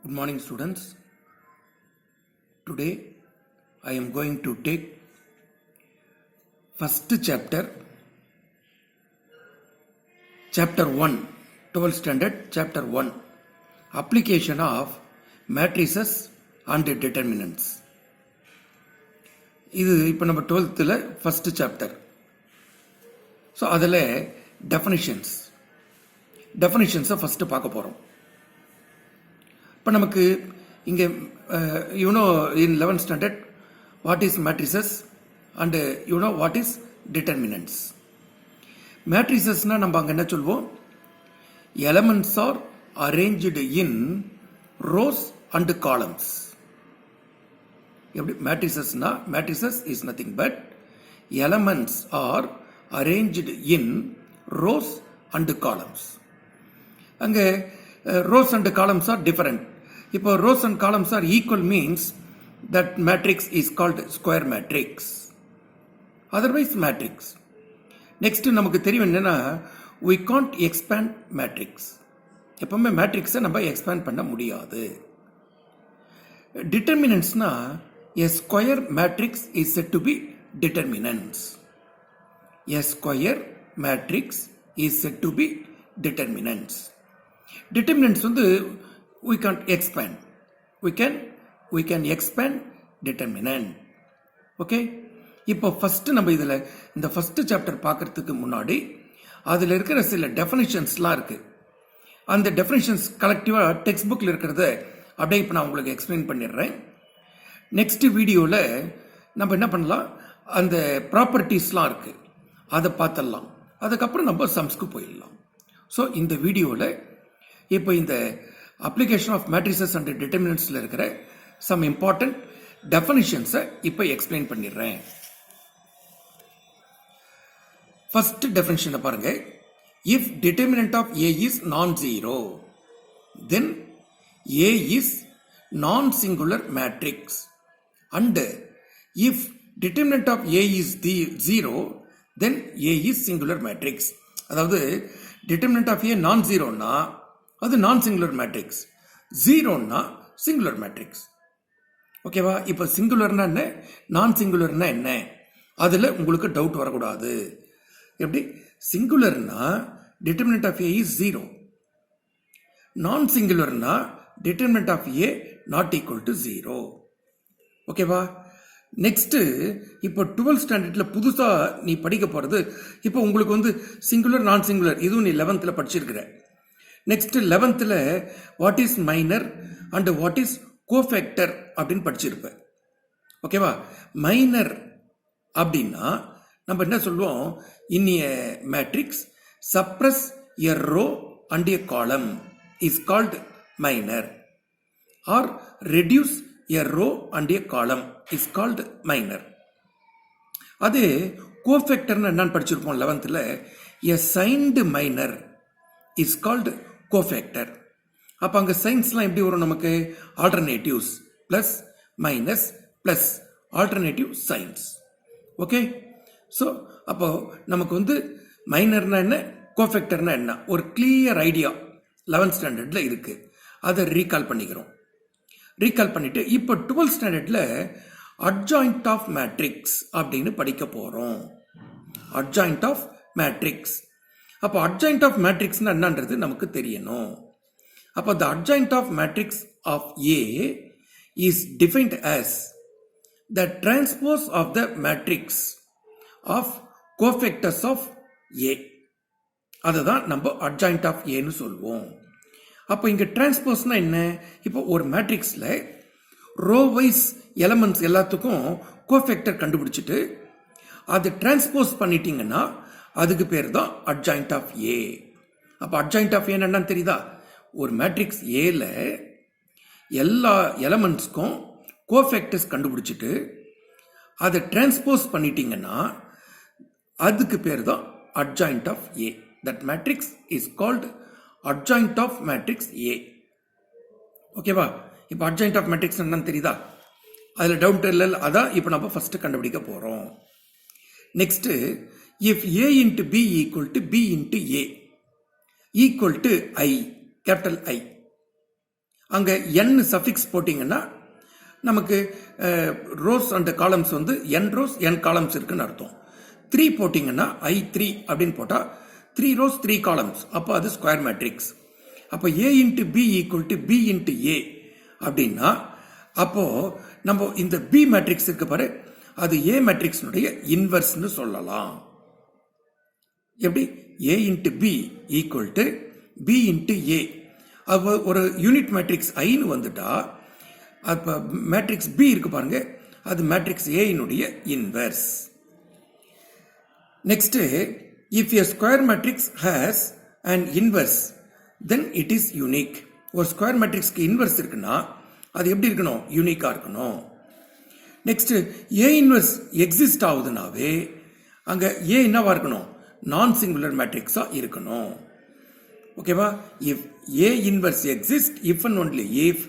Good morning, students. Today I am going to take first chapter 1, 12th standard, chapter 1, application of matrices and determinants. இது இப்போ நம்ம 12th first chapter. So அதில் டெஃபனிஷன்ஸை first பார்க்க போகிறோம். இப்போ நமக்கு இங்கே in 11th standard what is matrices and what is determinants. மேட்ரிசஸ்னால் நம்ம அங்கே என்ன சொல்வோம், elements are arranged in rows and columns. எப்படி மேட்ரிசஸ்னா, matrices is nothing but elements are arranged in rows and columns. அங்கே rows and columns are different. இப்போ rows and columns are equal means that matrix is called square matrix. Otherwise matrix. Next நமக்கு தெரியும் என்னன்னா, we can't expand matrix. எப்பவுமே மேட்ரிக்ஸை நம்ம expand பண்ண முடியாது. டிட்டர்மினன்ட்ஸ்னா a square matrix is said to be determinants. A square matrix is said to be determinants. Determinants வந்து we can't expand. We can expand determinant. Okay, இப்போ ஃபர்ஸ்ட் நம்ம இதில் இந்த ஃபர்ஸ்ட் சாப்டர் பார்க்கறதுக்கு முன்னாடி அதில் இருக்கிற சில டெஃபினிஷன்ஸ்லாம் இருக்கு. அந்த டெஃபினிஷன்ஸ் கலெக்டிவாக டெக்ஸ்ட் புக்கில் இருக்கிறத அப்படியே இப்போ நான் உங்களுக்கு எக்ஸ்பிளைன் பண்ணிடுறேன். நெக்ஸ்ட் வீடியோவில் நம்ம என்ன பண்ணலாம், அந்த ப்ராப்பர்ட்டிஸ்லாம் இருக்கு, அதை பார்த்துடலாம். அதுக்கப்புறம் நம்ம சம்ஸ்க்கு போயிடலாம். ஸோ இந்த வீடியோவில் இப்போ இந்த அப்ளிகேஷன் ஆஃப் மேட்ரிசஸ் அண்ட் டிட்டர்மினன்ட்ஸில் இருக்கிற சம் இம்பார்ட்டன்ட் டெஃபினிஷன்ஸை இப்போ எக்ஸ்பிளைன் பண்ணிடுறேன். ஃபர்ஸ்ட் டெஃபினிஷனை பாருங்க. If determinant of A is non zero, then A is non singular matrix. And if determinant of A is zero, then A is singular matrix. அதாவது determinant of A non ஜீரோன்னா அது non singular matrix, ஜீரோன்னா singular matrix. ஓகேவா? இப்போ சிங்குலர்னா என்ன, நான் சிங்குலர்னா என்ன, அதில் உங்களுக்கு டவுட் வரக்கூடாது. எப்படி சிங்குலர்னா determinant of A is zero, non சிங்குலர்னா determinant of A not equal to zero. ஓகேவா? நெக்ஸ்ட் இப்போ 12th ஸ்டாண்டர்ட்ல புதுசா நீ படிக்க போறது, இப்போ உங்களுக்கு வந்து சிங்குலர் நான் சிங்குலர் இதுவும் நீ 11th படிச்சிருக்கிற. Next 11th what is minor and what is cofactor அப்படின்னு படிச்சிருப்ப. ஓகேவா? மைனர் அப்படின்னா நம்ம என்ன சொல்லுவோம், in a matrix suppress a row and a column is called minor, or reduce a row and a column is called minor. அதே கோஃபேக்டர்னு என்னன்னு படிச்சிருப்போம் 11th. a signed minor is called cofactor. அப்போ அங்கே சைன்ஸ்லாம் எப்படி வரும் நமக்கு, alternatives plus minus plus alternative science. Okay, so அப்போ நமக்கு வந்து மைனர்னா என்ன, கோஃபேக்டர்னா என்ன, ஒரு கிளியர் ஐடியா 11th ஸ்டாண்டர்ட்ல இருக்கு. அதை ரீகால் பண்ணிக்கிறோம். ரீகால் பண்ணிட்டு இப்போ 12th ஸ்டாண்டர்ட்ல அட்ஜாயிண்ட் ஆஃப் மேட்ரிக்ஸ் அப்படின்னு படிக்க போறோம். Adjoint of matrix. அப்போ அட்ஜாயிண்ட் ஆஃப் மேட்ரிக்ஸ்னா என்னன்றது நமக்கு தெரியணும். அப்போ the adjoint of matrix of A is defined as the transpose of the matrix of cofactors of A. அதுதான் நம்ம adjoint of A ன்னு சொல்வோம். அப்போ இங்க டிரான்ஸ்போஸ்னா என்ன, இப்போ ஒரு மேட்ரிக்ஸ்ல ரோ வைஸ் எலமெண்ட்ஸ் எல்லாத்துக்கும் கோஃபேக்டர் கண்டுபிடிச்சிட்டு அது டிரான்ஸ்போஸ் பண்ணிட்டீங்கன்னா அதுக்கு பேர் தான் அட்ஜாயிண்ட் ஆஃப் ஏ. அப்போ அட்ஜாயிண்ட் ஆஃப் ஏ என்னன்னு தெரியுதா, ஒரு மேட்ரிக்ஸ் ஏல எல்லா எலமெண்ட்ஸ்க்கும் கோஃபேக்டர்ஸ் கண்டுபிடிச்சிட்டு அதை டிரான்ஸ்போஸ் பண்ணிட்டீங்கன்னா அதுக்கு பேர் தான் adjoint of A. That matrix is called adjoint of matrix A. ஓகேவா? இப்போ adjoint of matrix என்னன்னு தெரியுதா, அதுல டவுட் இல்லை. அதான் இப்போ நம்ம ஃபர்ஸ்ட் கண்டுபிடிக்க போறோம். Next, if A into B equal to B into A equal to I, capital I. அங்கே n சஃபிக்ஸ் போட்டிங்கன்னா நமக்கு ரோஸ் அண்ட் காலம்ஸ் வந்து n ரோஸ் n காலம்ஸ் இருக்குன்னு அர்த்தம். 3 போட்டிங்கன்னா I3 அப்படின்னு போட்டால் 3 ரோஸ் 3 காலம்ஸ், அப்போ அது ஸ்கொயர் மேட்ரிக்ஸ். அப்போ A into B equal to B into A அப்படின்னா அப்போ நம்ம இந்த B மேட்ரிக்ஸ் இருக்கு பாரு, அது A மேட்ரிக்ஸினுடைய இன்வர்ஸ்னு சொல்லலாம். எப்படி? A into B equal to B into A. அப்போ ஒரு யூனிட் மேட்ரிக்ஸ் ஐன்னு வந்துட்டா அப்போ மேட்ரிக்ஸ் B இருக்கு பாருங்க, அது மேட்ரிக்ஸ் ஏனுடைய inverse. Next, if a square matrix has an inverse then it is unique. ஒரு ஸ்கொயர் மேட்ரிக்ஸ்க்கு இன்வர்ஸ் இருக்குன்னா அது எப்படி இருக்கணும்? யூனிக்கா இருக்கணும். நெக்ஸ்ட், ஏ இன்வர்ஸ் எக்ஸிஸ்ட் ஆகுதுனாவே அங்க ஏ என்னவா இருக்கணும்? நான் சிங்குலர் மேட்ரிக்ஸா இருக்கணும். ஓகேவா? If A inverse exist if and only if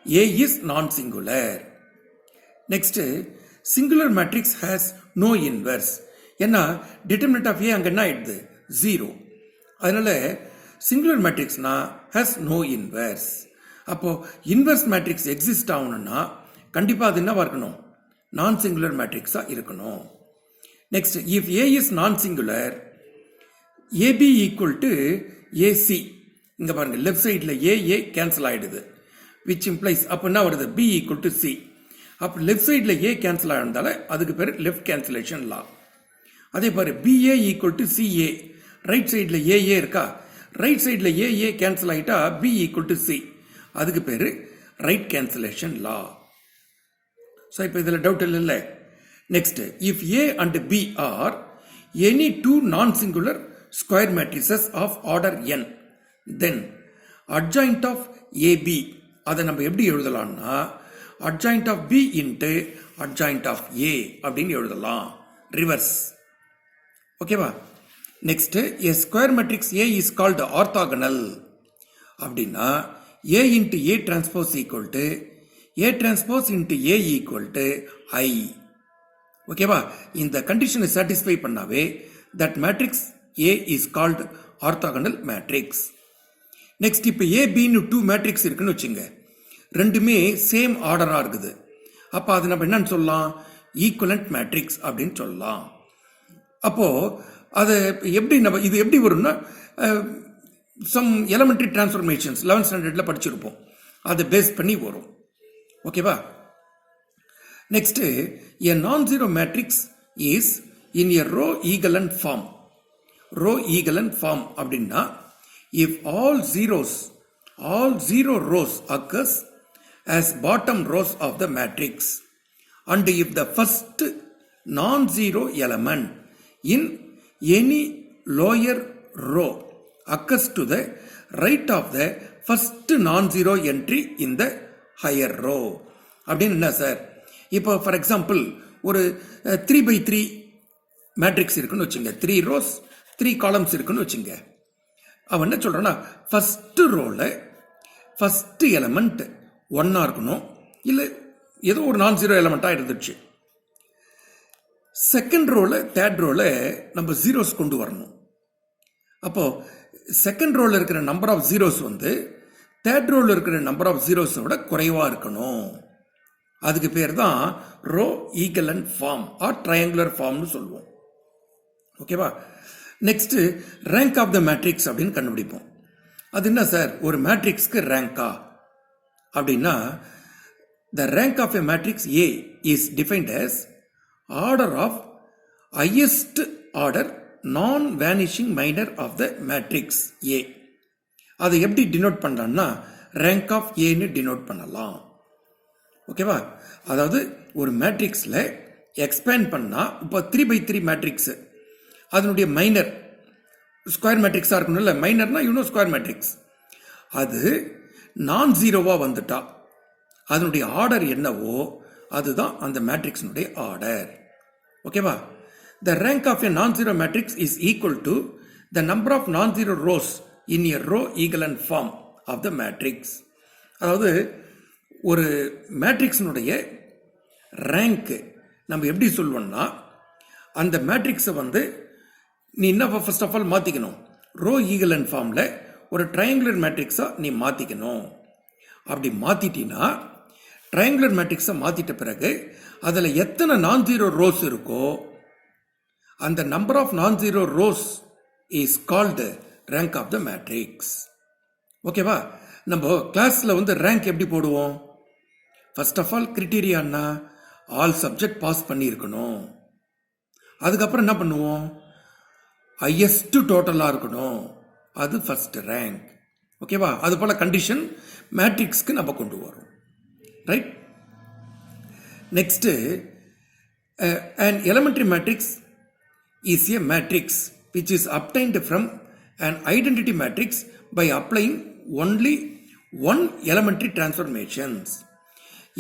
A is non singular. Next, singular matrix has no inverse. ஏன்னா டிட்டர்மினன்ட் ஆஃப் ஏ அங்க என்ன ஆயிடுது? 0. அதனால சிங்குலர் மேட்ரிக்ஸ்னா ஹேஸ் நோ இன்வர்ஸ். அப்போ இன்வர்ஸ் மேட்ரிக்ஸ் எக்ஸிஸ்ட் ஆகணும்னா கண்டிப்பா அது என்னவா இருக்கணும்? நான் சிங்குலர் மேட்ரிக்ஸா இருக்கணும். Next, if A is non singular AB equal to AC. இங்க பாருங்க, லெஃப்ட் சைட்ல ஏ கேன்சல் ஆயிடுது, விச் இம்ப்ளைஸ் அப்போ என்ன வருது? B equal to C. அப்போ லெஃப்ட் சைட்ல ஏ கேன்சல் ஆயிருந்தால அதுக்கு பேர் லெஃப்ட் கேன்சலேஷன் லா. அதே பாரு, BA equal to CA. Right சைட்ல ஏ இருக்கா? ரைட் சைட்ல ஏ கேன்சல் ஆயிட்டா பி ஈக்குவல் டு சி, அதுக்கு பேரு ரைட் கேன்சலேஷன் லா. ஸோ இப்போ இதில் டவுட் இல்லை. Next, if A and B are any two non singular square matrices of order n, then adjoint of AB அதை நம்ம எப்படி எழுதலாம்னா adjoint of B into adjoint of A அப்படின்னு எழுதலாம், ரிவர்ஸ். ஓகேவா? Next, a square matrix A is called orthogonal அப்படின்னா A into A transpose equal to A transpose into A equal to I. ஓகேவா? இந்த கண்டிஷனை சாட்டிஸ்ஃபை பண்ணாவே that matrix A is called orthogonal matrix. Next, இப்போ A Bன்னு 2 matrix இருக்குன்னு வச்சுங்க, ரெண்டுமே same ஆர்டரா இருக்குது. அப்போ அது நம்ம என்னன்னு சொல்லலாம்? ஈக்குவலண்ட் மேட்ரிக்ஸ் அப்படின்னு சொல்லலாம். அப்போ அது எப்படி நம்ம இது எப்படி வரும்னா சம் எலமெண்ட்ரி டிரான்ஸ்ஃபர்மேஷன்ஸ் 11th ஸ்டாண்டர்ட்ல படிச்சிருப்போம், அதை பேஸ் பண்ணி வரும். ஓகேவா? Next, a non-zero matrix is in a row equivalent form. row equivalent form அப்படின்னா if all zero rows occurs as bottom rows of the matrix and if the first non-zero element in any lower row occurs to the right of the first non-zero entry in the higher row. அப்படின்னு என்ன sir? இப்போ for example ஒரு 3x3 matrix இருக்குன்னு வச்சுங்க, 3 rows 3 columns இருக்குன்னு வச்சுங்க. அவன் என்ன சொல்றான்னா ஃபர்ஸ்ட் ரோல ஃபர்ஸ்ட் எலமெண்ட் 1 இருக்கணும், இல்லை ஏதோ ஒரு நான் ஜீரோ எலமெண்டா இருந்துச்சு. செகண்ட் ரோல தேர்ட் ரோல நம்ம ஜீரோஸ் கொண்டு வரணும். அப்போ செகண்ட் ரோல இருக்கிற நம்பர் ஆஃப் ஜீரோஸ் வந்து தேர்ட் ரோல இருக்கிற நம்பர் ஆஃப் ஜீரோஸை விட குறைவா இருக்கணும். அதுக்கு பேர் தான் row equivalent form or triangular ஃபார்ம்னு சொல்லுவோம். ஓகேவா? Next, rank of the matrix அப்படின்னு கண்டுபிடிப்போம். அது என்ன சார்? ஒரு மேட்ரிக்ஸ்க்கு ரேங்கா அப்படின்னா the rank of a matrix A is defined as order of highest order non-vanishing minor of the matrix A. அதை எப்படி டினோட் பண்ணலாம்னா ரேங்க் ஆஃப் ஏன்னு டினோட் பண்ணலாம். ஓகேவா? அதாவது ஒரு மேட்ரிக்ஸில் எக்ஸ்பேண்ட் பண்ணால் இப்போ 3x3 மேட்ரிக்ஸ் அதனுடைய மைனர் ஸ்கொயர் மேட்ரிக்ஸாக இருக்கணும்ல, மைனர்னா ஸ்கொயர் மேட்ரிக்ஸ் அது நான் ஜீரோவாக வந்துட்டா அதனுடைய ஆர்டர் என்னவோ அதுதான் அந்த மேட்ரிக்ஸினுடைய ஆர்டர். ஓகேவா? த rank of a non zero matrix is equal to the number of non zero rows in a row equivalent form of the matrix. அதாவது ஒரு மேட்ரிக்ஸினுடைய ரேங்க் நம்ம எப்படி சொல்லுவோம்னா அந்த மேட்ரிக்ஸை வந்து நீ என்ன ஃபர்ஸ்ட் ஆஃப் ஆல் மாற்றிக்கணும், ரோ ஈக்குவலன்ட் ஃபார்மில் ஒரு ட்ரையாங்குலர் மேட்ரிக்ஸாக நீ மாற்றிக்கணும். அப்படி மாற்றிட்டீங்கன்னா ட்ரையாங்குலர் மேட்ரிக்ஸை மாற்றிட்ட பிறகு அதில் எத்தனை நான் ஜீரோ ரோஸ் இருக்கோ அந்த number of non zero rows is called rank of the matrix. ஓகேவா? நம்ம கிளாஸில் வந்து ரேங்க் எப்படி போடுவோம்? ஃபர்ஸ்ட் ஆஃப் ஆல் கிரிட்டீரியான்னா ஆல் சப்ஜெக்ட் பாஸ் பண்ணியிருக்கணும். அதுக்கப்புறம் என்ன பண்ணுவோம்? ஹையஸ்ட் டோட்டலாக இருக்கணும், அது ஃபர்ஸ்ட் ரேங்க். ஓகேவா? அது போல் கண்டிஷன் மேட்ரிக்ஸ்க்கு நம்ம கொண்டு வரோம். Right? Next, an elementary matrix is a matrix which is obtained from an identity matrix by applying only one elementary transformations.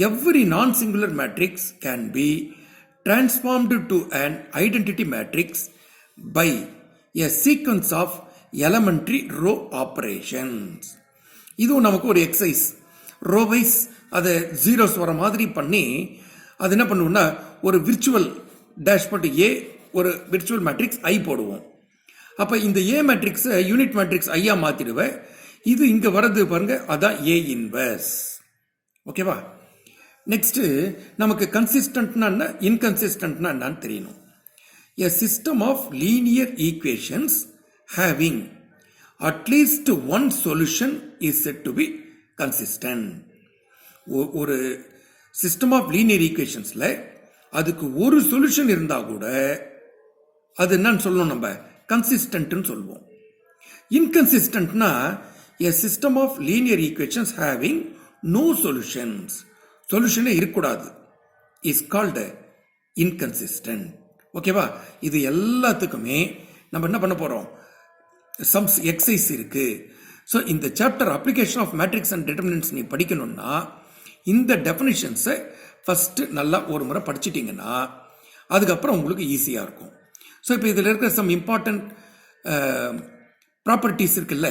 Every non-singular matrix can be transformed to an identity matrix by a sequence of elementary row operations. இதுவும் நமக்கு ஒரு exercise. Row wise அதை zeros வர மாதிரி பண்ணி அது என்ன பண்ணுவோம்னா ஒரு விர்ச்சுவல் டேஷ்பாட் ஏ, ஒரு விர்ச்சுவல் மேட்ரிக்ஸ் ஐ போடுவோம். அப்போ இந்த ஏ மேட்ரிக்ஸை யூனிட் மேட்ரிக்ஸ் ஐயா மாற்றிடுவேன். இது இங்கே வரது பாருங்க, அதான் ஏ இன்வர்ஸ். ஓகேவா? நெக்ஸ்ட், நமக்கு கன்சிஸ்டன்ட்னா என்ன, இன்கன்சிஸ்டன்ட்னா என்னன்னு தெரியணும். A system of linear equations having at least one solution is said to be consistent. ஒரு சிஸ்டம் ஆஃப் லீனியர் ஈக்குவேஷன்ஸில் அதுக்கு ஒரு சொல்யூஷன் இருந்தால் கூட அது என்னன்னு சொல்லணும், நம்ம கன்சிஸ்டன்ட்னு சொல்லுவோம். இன்கன்சிஸ்டன்ட்னா a system of linear equations having no solutions, சொல்யூஷனே இருக்கக்கூடாது, இஸ் கால்டு இன்கன்சிஸ்டன்ட். ஓகேவா? இது எல்லாத்துக்குமே நம்ம என்ன பண்ண போகிறோம், சம்ஸ் எக்ஸசைஸ் இருக்கு. ஸோ இந்த chapter application of matrix and determinants நீ படிக்கணும்னா இந்த டெஃபினிஷன்ஸை ஃபஸ்ட்டு நல்லா ஒரு முறை படிச்சிட்டிங்கன்னா அதுக்கப்புறம் உங்களுக்கு ஈஸியாக இருக்கும். ஸோ இப்போ இதில் இருக்கிற சம் இம்பார்ட்டன்ட் ப்ராப்பர்ட்டிஸ் இருக்குல்ல,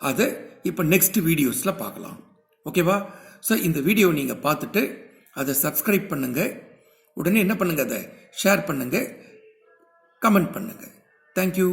அதை இப்போ நெக்ஸ்ட் வீடியோஸில் பார்க்கலாம். ஓகேவா? ஸோ இந்த வீடியோ நீங்கள் பார்த்துட்டு அதை சப்ஸ்கிரைப் பண்ணுங்கள். உடனே என்ன பண்ணுங்கள், அதை ஷேர் பண்ணுங்கள், கமெண்ட் பண்ணுங்கள். தேங்க்யூ.